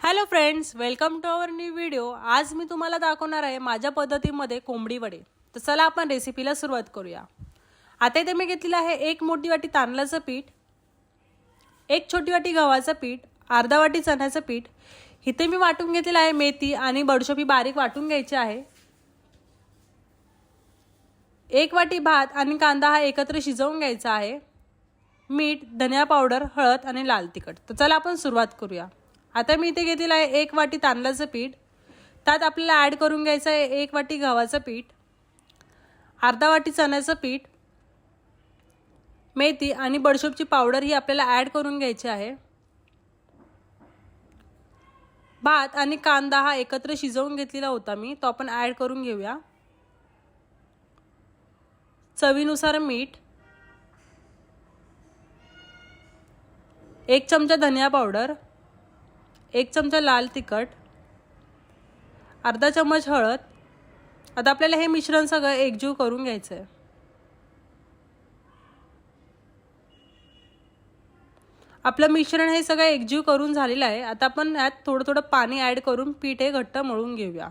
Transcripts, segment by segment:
Hello friends, welcome to our new video. आज मी तुम्हाला दाखवणार आहे माझ्या पद्धतीमध्ये कोंबडी वडे। तर चला आपण रेसिपीला सुरुवात करूया। आता इथे मी घेतलेलं आहे 1 मोठी वाटी तांदळाचं पीठ, 1 छोटी वाटी गव्हाचं पीठ, अर्धा वाटी चण्याचं पीठ। इथे मी वाटून घेतलेलं आहे मेथी आणि बडीशोप बारीक वाटून घ्यायची आहे। 1 वाटी भात आणि कांदा हा एकत्र शिजवून घ्यायचा आहे। मीठ, धनिया पावडर, हळद आणि लाल तिखट। तर चला आपण सुरुवात करूया। आता मी इथे घेतलेलं आहे 1 वाटी तांदळाचं पीठ, त्यात आपल्याला ॲड करून घ्यायचं आहे 1 वाटी गव्हाचं पीठ, अर्धा वाटी चण्याचं पीठ, मेथी आणि बडीशोपची पावडर ही आपल्याला ॲड करून घ्यायची आहे। भात आणि कांदा हा एकत्र शिजवून घेतलेला होता मी, तो आपण ॲड करून घेऊया। चवीनुसार मीठ, 1 चमचा धनिया पावडर, 1 चमचा लाल तिखट, अर्धा चमच हळद। आता आपल्याला हे मिश्रण सगळं एकजीव करून घ्यायचं आहे। आपलं मिश्रण हे सगळं एकजीव करून झालेलं आहे। आता आपण यात थोडं थोडं पाणी ॲड करून पीठ हे घट्ट मळून घेऊया।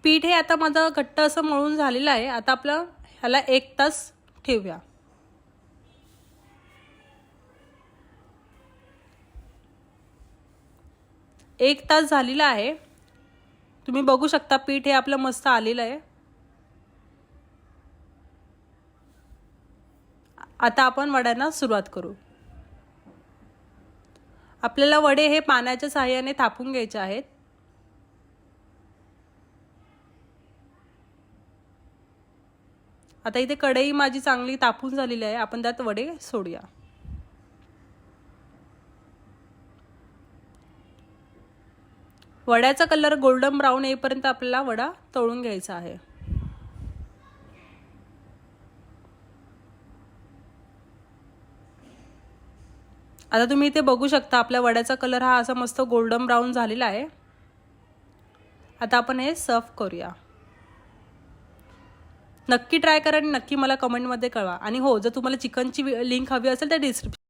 पीठ हे आता माझं घट्ट असं मळून झालेलं आहे। आता आपलं ह्याला 1 तास ठेवूया। एक तास झालेला आहे। तुम्ही बघू शकता पीठ हे आपलं मस्त आलेलं आहे। आता आपण वड्यांना सुरुवात करू। आपल्याला वडे हे पाण्याच्या सहाय्याने थापून घ्यायचे आहेत। आता इथे कढई माझी चांगली तापून झालेली आहे, आपण त्यात वडे सोडूया। वड्याचा कलर गोल्डन ब्राउन येईपर्यंत आपल्याला वडा तळून घ्यायचा आहे। आता तुम्ही इथे बघू शकता आपल्या वड्याचा कलर हा असा मस्त गोल्डन ब्राउन झालेला आहे। आता आपण हे सर्व करूया। नक्की ट्राय करा आणि नक्की मला कमेंटमध्ये कळवा। आणि हो, जर तुम्हाला चिकनची लिंक हवी असेल तर डिस्क्रिप्शन